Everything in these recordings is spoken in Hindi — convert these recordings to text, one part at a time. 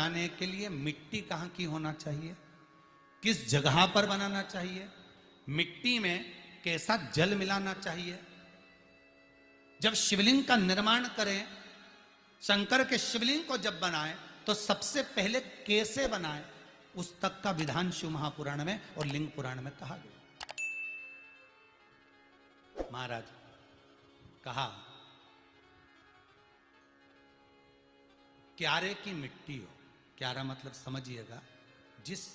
बनाने के लिए मिट्टी कहाँ की होना चाहिए, किस जगह पर बनाना चाहिए, मिट्टी में कैसा जल मिलाना चाहिए। जब शिवलिंग का निर्माण करें, शंकर के शिवलिंग को जब बनाएं, तो सबसे पहले कैसे बनाएं, उस तक का विधान शिव महापुराण में और लिंग पुराण में कहा गया। महाराज कहा, क्यारे की मिट्टी हो, क्यारा मतलब समझिएगा, जिस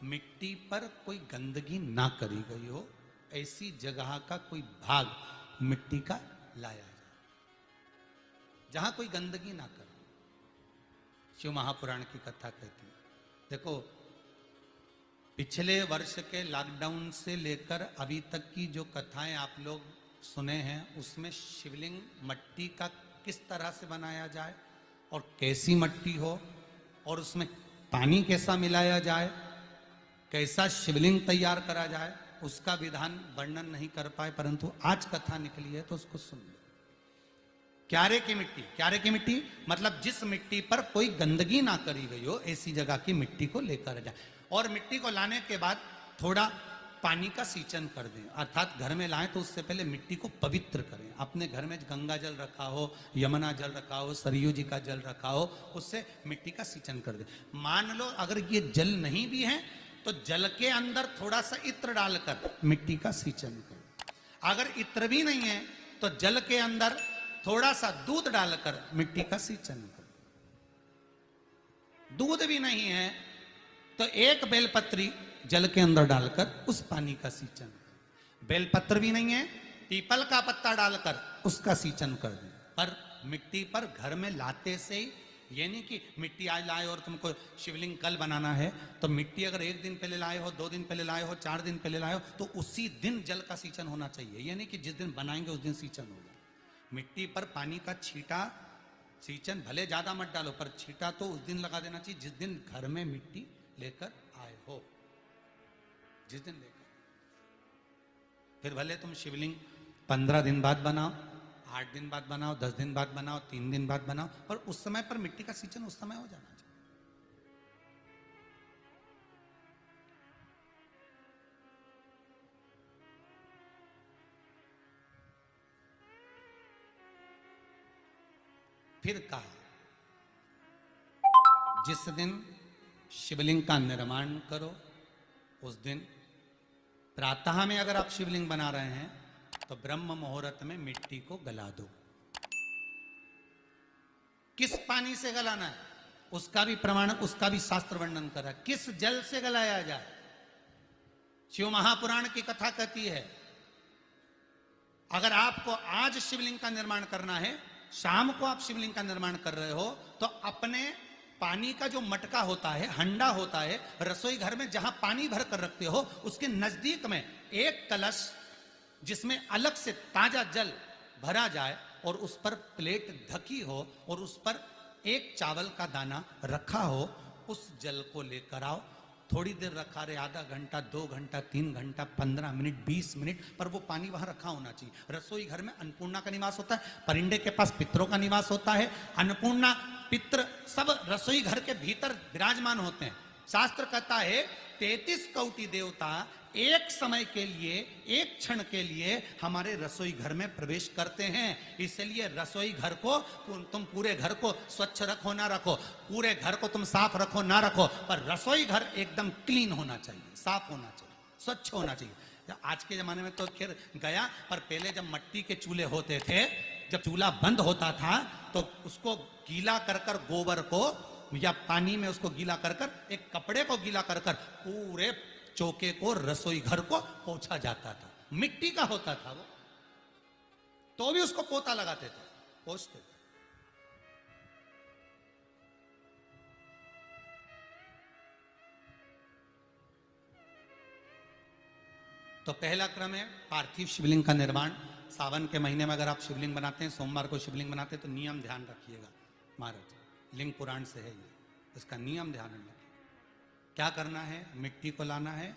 मिट्टी पर कोई गंदगी ना करी गई हो, ऐसी जगह का कोई भाग मिट्टी का लाया जाए जहां कोई गंदगी ना करे। शिव महापुराण की कथा कहती है। देखो, पिछले वर्ष के लॉकडाउन से लेकर अभी तक की जो कथाएं आप लोग सुने हैं, उसमें शिवलिंग मट्टी का किस तरह से बनाया जाए और कैसी मट्टी हो और उसमें पानी कैसा मिलाया जाए, कैसा शिवलिंग तैयार करा जाए, उसका विधान वर्णन नहीं कर पाए, परंतु आज कथा निकली है तो उसको सुन लो। क्यारे की मिट्टी, क्यारे की मिट्टी मतलब जिस मिट्टी पर कोई गंदगी ना करी गई हो, ऐसी जगह की मिट्टी को लेकर जाए और मिट्टी को लाने के बाद थोड़ा पानी का सींचन कर दें, अर्थात घर में लाएं तो उससे पहले मिट्टी को पवित्र करें। अपने घर में गंगा जल रखा हो, यमुना जल रखा हो, सरयू जी का जल रखा हो, उससे मिट्टी का सींचन कर दें। मान लो अगर ये जल नहीं भी है तो जल के अंदर थोड़ा सा इत्र डालकर मिट्टी का सींचन करें। अगर इत्र भी नहीं है तो जल के अंदर थोड़ा सा दूध डालकर मिट्टी का सींचन करें। दूध भी नहीं है तो एक बेलपत्री जल के अंदर डालकर उस पानी का सींचन करें। बेलपत्र भी नहीं है, पीपल का पत्ता डालकर उसका सींचन कर दें। पर मिट्टी पर घर में लाते से ही, ये नहीं कि मिट्टी आज लाए और तुमको शिवलिंग कल बनाना है, तो मिट्टी अगर 1 दिन पहले लाए हो, 2 दिन पहले लाए हो, 4 दिन पहले लाए हो, तो उसी दिन जल का सींचन होना चाहिए। ये नहीं कि जिस दिन बनाएंगे उस दिन सींचन होगा। मिट्टी पर पानी का छींटा, सींचन भले ज्यादा मत डालो, पर छींटा तो उस दिन लगा देना चाहिए जिस दिन घर में मिट्टी लेकर आए हो, जिस दिन लेकर। फिर भले तुम शिवलिंग 15 दिन बाद बनाओ, 8 दिन बाद बनाओ, 10 दिन बाद बनाओ, 3 दिन बाद बनाओ, पर उस समय पर मिट्टी का सींचन उस समय हो जाना चाहिए। फिर कहा, जिस दिन शिवलिंग का निर्माण करो उस दिन प्रातः में अगर आप शिवलिंग बना रहे हैं तो ब्रह्म मुहूर्त में मिट्टी को गला दो। किस पानी से गलाना है उसका भी प्रमाण, उसका भी शास्त्र वर्णन करा। किस जल से गलाया जाए, शिव महापुराण की कथा कहती है, अगर आपको आज शिवलिंग का निर्माण करना है, शाम को आप शिवलिंग का निर्माण कर रहे हो, तो अपने पानी का जो मटका होता है, हंडा होता है, रसोई घर में जहां पानी भर कर रखते हो, उसके नजदीक में एक कलश जिसमें अलग से ताजा जल भरा जाए और उस पर प्लेट ढकी हो और उस पर एक चावल का दाना रखा हो, उस जल को लेकर आओ। थोड़ी देर रखा रहे, आधा घंटा, 2 घंटा, 3 घंटा, 15 मिनट, 20 मिनट, पर वो पानी वहां रखा होना चाहिए। रसोई घर में अन्नपूर्णा का निवास होता है, परिंदे के पास पितरों का निवास होता है। अन्नपूर्णा, पित्र सब रसोई घर के भीतर विराजमान होते हैं। शास्त्र कहता है 33 कोटि देवता एक समय के लिए, एक क्षण के लिए हमारे रसोई घर में प्रवेश करते हैं। इसलिए रसोई घर को तुम पूरे घर को स्वच्छ रखो ना रखो, पूरे घर को तुम साफ रखो ना रखो, पर रसोई घर एकदम क्लीन होना चाहिए, साफ होना चाहिए, स्वच्छ होना चाहिए। आज के जमाने में तो खैर गया, पर पहले जब मट्टी के चूल्हे होते थे, जब चूल्हा बंद होता था तो उसको गीला कर कर, गोबर को या पानी में उसको गीला कर कर, एक कपड़े को गीला कर कर पूरे चौके को, रसोई घर को पोंछा जाता था। मिट्टी का होता था वो, तो भी उसको पोता लगाते थे, पोंछते थे। तो पहला क्रम है पार्थिव शिवलिंग का निर्माण। सावन के महीने में अगर आप शिवलिंग बनाते हैं, सोमवार को शिवलिंग बनाते हैं, तो नियम ध्यान रखिएगा महाराज, लिंग पुराण से है ये, इसका नियम ध्यान रखिए। क्या करना है, मिट्टी को लाना है,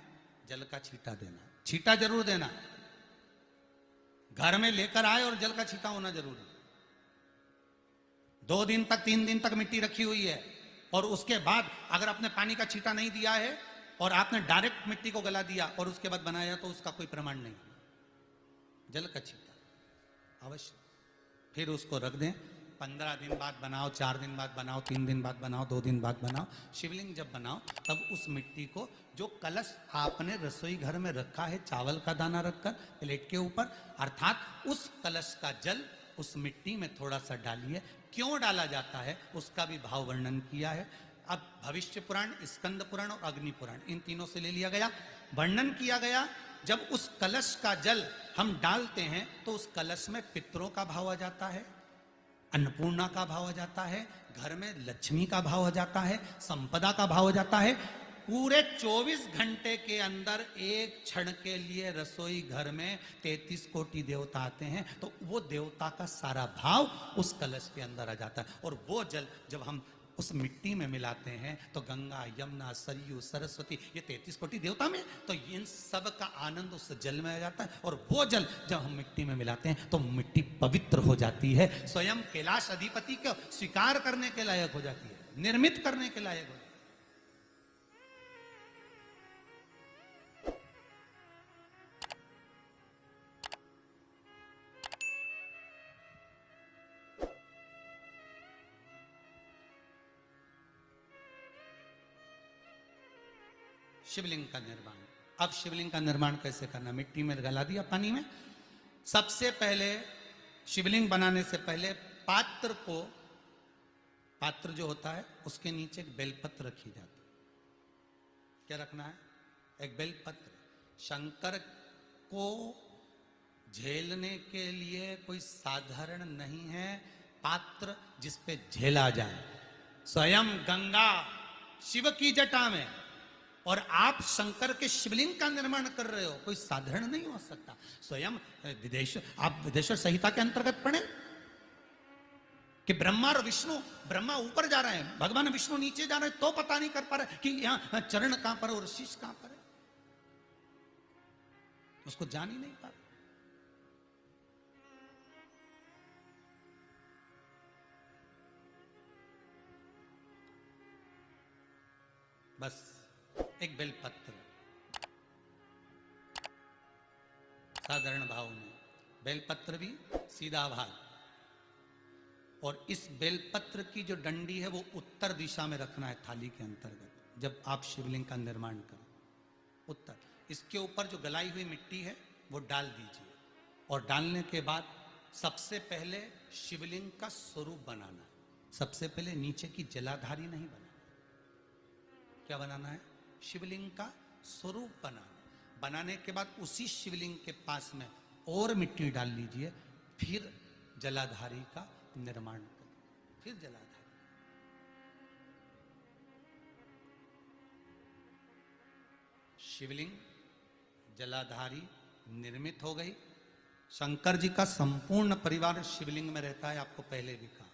जल का छींटा देना, छींटा जरूर देना, घर में लेकर आए और जल का छींटा होना जरूरी है। 2 दिन तक, 3 दिन तक मिट्टी रखी हुई है, और उसके बाद अगर आपने पानी का छींटा नहीं दिया है और आपने डायरेक्ट मिट्टी को गला दिया और उसके बाद बनाया तो उसका कोई प्रमाण नहीं। जल का छींटा अवश्य। फिर उसको रख दें, 15 दिन बाद बनाओ, 4 दिन बाद बनाओ, 3 दिन बाद बनाओ, 2 दिन बाद बनाओ। शिवलिंग जब बनाओ तब उस मिट्टी को, जो कलश आपने रसोई घर में रखा है चावल का दाना रखकर प्लेट के ऊपर, अर्थात उस कलश का जल उस मिट्टी में थोड़ा सा डालिए। क्यों डाला जाता है उसका भी भाव वर्णन किया है। अब भविष्य पुराण, स्कंद पुराण और अग्नि पुराण, इन तीनों से ले लिया गया। वर्णन किया गया जब उस कलश का जल हम डालते हैं तो उस कलश में पितरों का भाव आ जाता है, अन्नपूर्णा का भाव आ जाता है, घर में लक्ष्मी का भाव आ जाता है, संपदा का भाव आ जाता है। पूरे 24 घंटे के अंदर एक क्षण के लिए रसोई घर में 33 कोटि देवता आते हैं, तो वो देवता का सारा भाव उस कलश के अंदर आ जाता है। और वो जल जब हम उस मिट्टी में मिलाते हैं तो गंगा, यमुना, सरयू, सरस्वती, ये 33 कोटि देवता में, तो इन सब का आनंद उस जल में आ जाता है। और वो जल जब हम मिट्टी में मिलाते हैं तो मिट्टी पवित्र हो जाती है, स्वयं कैलाश अधिपति को स्वीकार करने के लायक हो जाती है, निर्मित करने के लायक हो जाती है। शिवलिंग का निर्माण। अब शिवलिंग का निर्माण कैसे करना? मिट्टी में गला दिया पानी में। सबसे पहले शिवलिंग बनाने से पहले पात्र को, पात्र जो होता है उसके नीचे एक बेलपत्र रखी जाती है। क्या रखना है? एक बेलपत्र। शंकर को झेलने के लिए कोई साधारण नहीं है पात्र जिसपे झेला जाए। स्वयं गंगा शिव की जटा में और आप शंकर के शिवलिंग का निर्माण कर रहे हो, कोई साधारण नहीं हो सकता। स्वयं आप विदेश्वर संहिता के अंतर्गत पढ़े कि ब्रह्मा और विष्णु, ब्रह्मा ऊपर जा रहे हैं, भगवान विष्णु नीचे जा रहे हैं, तो पता नहीं कर पा रहे कि यहां चरण कहां पर और शीश कहां पर है, उसको जान ही नहीं पा रहे। बस एक बेलपत्र साधारण भाव में, बेलपत्र भी सीधा भाग, और इस बेलपत्र की जो डंडी है वो उत्तर दिशा में रखना है थाली के अंतर्गत जब आप शिवलिंग का निर्माण करें। उत्तर। इसके ऊपर जो गलाई हुई मिट्टी है वो डाल दीजिए, और डालने के बाद सबसे पहले शिवलिंग का स्वरूप बनाना है। सबसे पहले नीचे की जलाधारी नहीं बनाना। क्या बनाना है? शिवलिंग का स्वरूप बनाना। बनाने के बाद उसी शिवलिंग के पास में और मिट्टी डाल लीजिए, फिर जलाधारी का निर्माण करिए। फिर जलाधारी, शिवलिंग जलाधारी निर्मित हो गई। शंकर जी का संपूर्ण परिवार शिवलिंग में रहता है, आपको पहले भी कहा।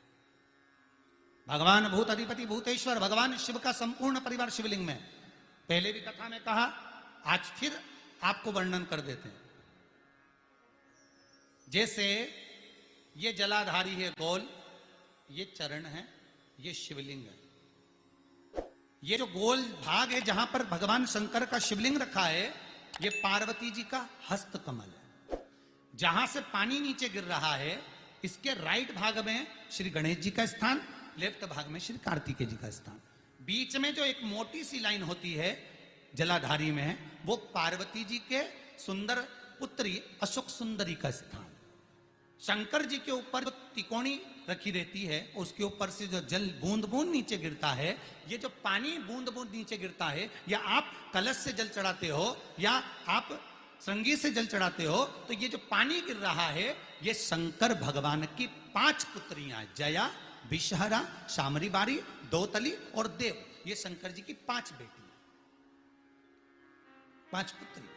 भगवान भूत अधिपति भूतेश्वर भगवान शिव का संपूर्ण परिवार शिवलिंग में, पहले भी कथा में कहा, आज फिर आपको वर्णन कर देते हैं। जैसे ये जलाधारी है गोल, ये चरण है, ये शिवलिंग है। ये जो गोल भाग है जहां पर भगवान शंकर का शिवलिंग रखा है, ये पार्वती जी का हस्त कमल है। जहां से पानी नीचे गिर रहा है, इसके राइट भाग में श्री गणेश जी का स्थान, लेफ्ट भाग में श्री कार्तिकेय जी का स्थान। बीच में जो एक मोटी सी लाइन होती है जलाधारी में, वो पार्वती जी के सुंदर पुत्री अशोक सुंदरी का स्थान। शंकर जी के ऊपर जो तिकोनी रखी रहती है, उसके ऊपर से जो जल बूंद बूंद नीचे गिरता है, ये जो पानी बूंद बूंद नीचे गिरता है, या आप कलश से जल चढ़ाते हो या आप श्रृंगी से जल चढ़ाते हो, तो ये जो पानी गिर रहा है, ये शंकर भगवान की 5 पुत्रियां, जया, विषहरा, शामरी बारी, दौतली और देव, ये शंकर जी की 5 बेटी, 5 पुत्री।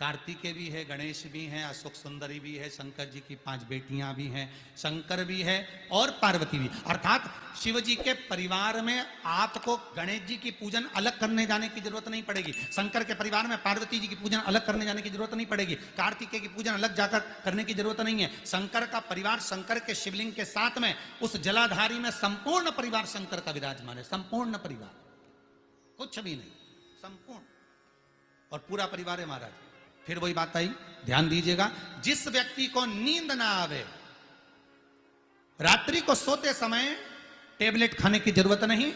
कार्तिकेय भी है, गणेश भी हैं, अशोक सुंदरी भी है, शंकर जी की 5 बेटियां भी हैं, शंकर भी है और पार्वती भी। अर्थात शिव जी के परिवार में आपको गणेश जी की पूजन अलग करने जाने की जरूरत नहीं पड़ेगी, शंकर के परिवार में पार्वती जी की पूजन अलग करने जाने की जरूरत नहीं पड़ेगी, कार्तिकेय की पूजन अलग जाकर करने की जरूरत नहीं है। शंकर का परिवार शंकर के शिवलिंग के साथ में उस जलाधारी में संपूर्ण परिवार शंकर का विराजमान है, संपूर्ण परिवार, कुछ भी नहीं, संपूर्ण और पूरा परिवार है महाराज। फिर वही बात आई, ध्यान दीजिएगा, जिस व्यक्ति को नींद ना आवे, रात्रि को सोते समय टेबलेट खाने की जरूरत नहीं,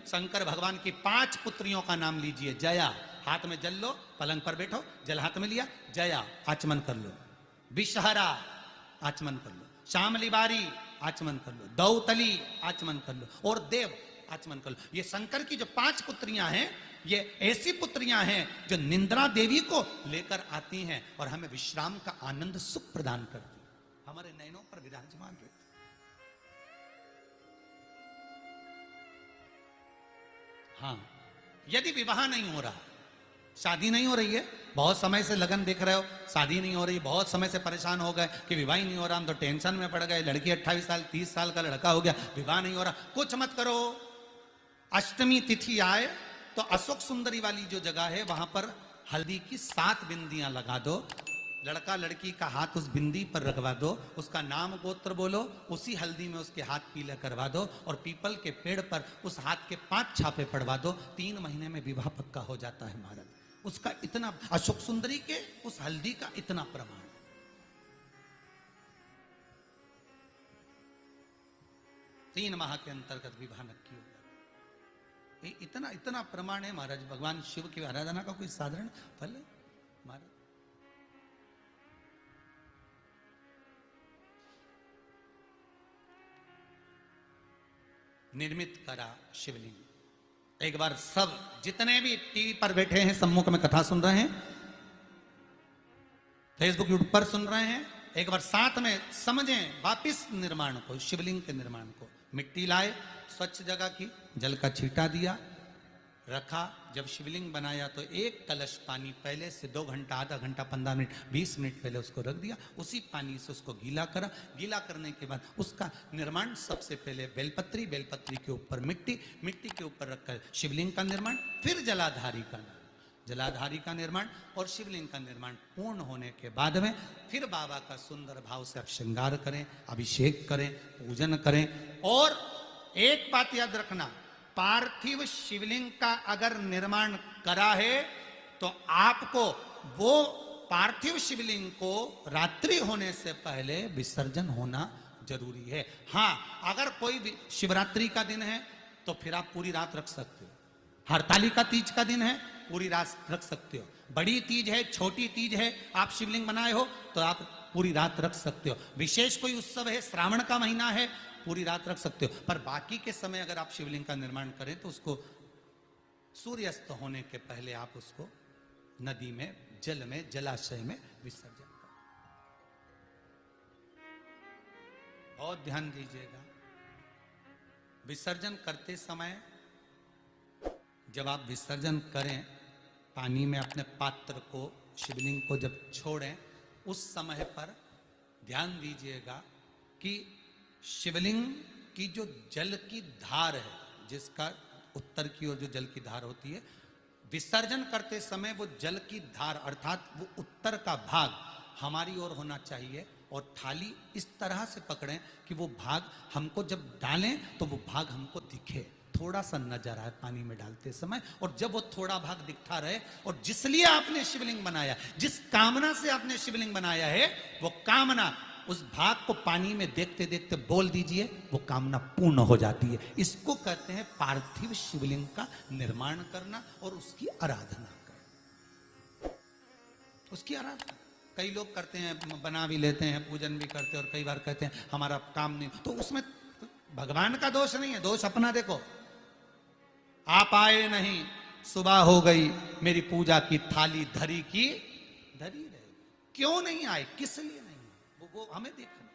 शंकर भगवान की 5 पुत्रियों का नाम लीजिए। जया, हाथ में जल लो, पलंग पर बैठो, जल हाथ में लिया, जया आचमन कर लो, विषहरा आचमन कर लो, श्यामली बारी आचमन कर लो, दौतली आचमन कर लो और देव आचमन कर लो। ये शंकर की जो 5 पुत्रियां हैं, ये ऐसी पुत्रियां हैं जो निंद्रा देवी को लेकर आती हैं और हमें विश्राम का आनंद सुख प्रदान करती हैं, हमारे नयनों पर विराजमान रहती। हाँ, यदि विवाह नहीं हो रहा, शादी नहीं हो रही है, बहुत समय से लगन देख रहे हो, शादी नहीं हो रही, बहुत समय से परेशान हो गए कि विवाह ही नहीं हो रहा, हम तो टेंशन में पड़ गए, लड़की 28 साल 30 साल का लड़का हो गया, विवाह नहीं हो रहा, कुछ मत करो। अष्टमी तिथि आए तो अशोक सुंदरी वाली जो जगह है वहां पर हल्दी की 7 बिंदियां लगा दो, लड़का लड़की का हाथ उस बिंदी पर रखवा दो, उसका नाम गोत्र बोलो, उसी हल्दी में उसके हाथ पीला करवा दो और पीपल के पेड़ पर उस हाथ के 5 छापे पड़वा दो, 3 महीने में विवाह पक्का हो जाता है महाराज। उसका इतना, अशोक सुंदरी के उस हल्दी का इतना प्रमाण, 3 माह के अंतर्गत विवाह नक्की हो जाता, इतना इतना प्रमाण है महाराज। भगवान शिव की आराधना का कोई साधारण फल है महाराज। निर्मित करा शिवलिंग। एक बार सब जितने भी टीवी पर बैठे हैं, सम्मुख में कथा सुन रहे हैं, फेसबुक यूट्यूब पर सुन रहे हैं, एक बार साथ में समझें वापिस निर्माण को, शिवलिंग के निर्माण को। मिट्टी लाए, स्वच्छ जगह की, जल का छींटा दिया, रखा। जब शिवलिंग बनाया तो 1 कलश पानी पहले से 2 घंटा, आधा घंटा, 15 मिनट, 20 मिनट पहले उसको रख दिया, उसी पानी से उसको गीला करा। गीला करने के बाद उसका निर्माण, सबसे पहले बेलपत्री, बेलपत्री के ऊपर मिट्टी, मिट्टी के ऊपर रखकर शिवलिंग का निर्माण, फिर जलाधारी का, जलाधारी का निर्माण और शिवलिंग का निर्माण पूर्ण होने के बाद में फिर बाबा का सुंदर भाव से आप श्रृंगार करें, अभिषेक करें, पूजन करें। और एक बात याद रखना, पार्थिव शिवलिंग का अगर निर्माण करा है तो आपको वो पार्थिव शिवलिंग को रात्रि होने से पहले विसर्जन होना जरूरी है। हाँ, अगर कोई भी शिवरात्रि का दिन है तो फिर आप पूरी रात रख सकते हो, हरतालिका तीज का दिन है पूरी रात रख सकते हो, बड़ी तीज है, छोटी तीज है, आप शिवलिंग बनाए हो तो आप पूरी रात रख सकते हो, विशेष कोई उत्सव है, श्रावण का महीना है, पूरी रात रख सकते हो। पर बाकी के समय अगर आप शिवलिंग का निर्माण करें तो उसको सूर्यास्त होने के पहले आप उसको नदी में, जल में, जलाशय में विसर्जन करें। बहुत ध्यान दीजिएगा, विसर्जन करते समय जब आप विसर्जन करें, पानी में अपने पात्र को, शिवलिंग को जब छोड़ें, उस समय पर ध्यान दीजिएगा कि शिवलिंग की जो जल की धार है, जिसका उत्तर की ओर जो जल की धार होती है, विसर्जन करते समय वो जल की धार अर्थात वो उत्तर का भाग हमारी ओर होना चाहिए और थाली इस तरह से पकड़ें कि वो भाग हमको जब डालें तो वो भाग हमको दिखे, थोड़ा सा नजर आए पानी में डालते समय। और जब वो थोड़ा भाग दिखता रहे, और जिस लिए आपने शिवलिंग बनाया, जिस कामना से आपने शिवलिंग बनाया है, वो कामना उस भाग को पानी में देखते देखते बोल दीजिए, वो कामना पूर्ण हो जाती है। इसको कहते हैं पार्थिव शिवलिंग का निर्माण करना और उसकी आराधना करना, उसकी आराधना। कई लोग करते हैं, बना भी लेते हैं, पूजन भी करते हैं, और कई बार कहते हैं हमारा काम नहीं, तो उसमें भगवान का दोष नहीं है, दोष अपना देखो। आप आए नहीं, सुबह हो गई, मेरी पूजा की थाली धरी की धरी रहे, क्यों नहीं आए, किस लिए नहीं, वो हमें देखना।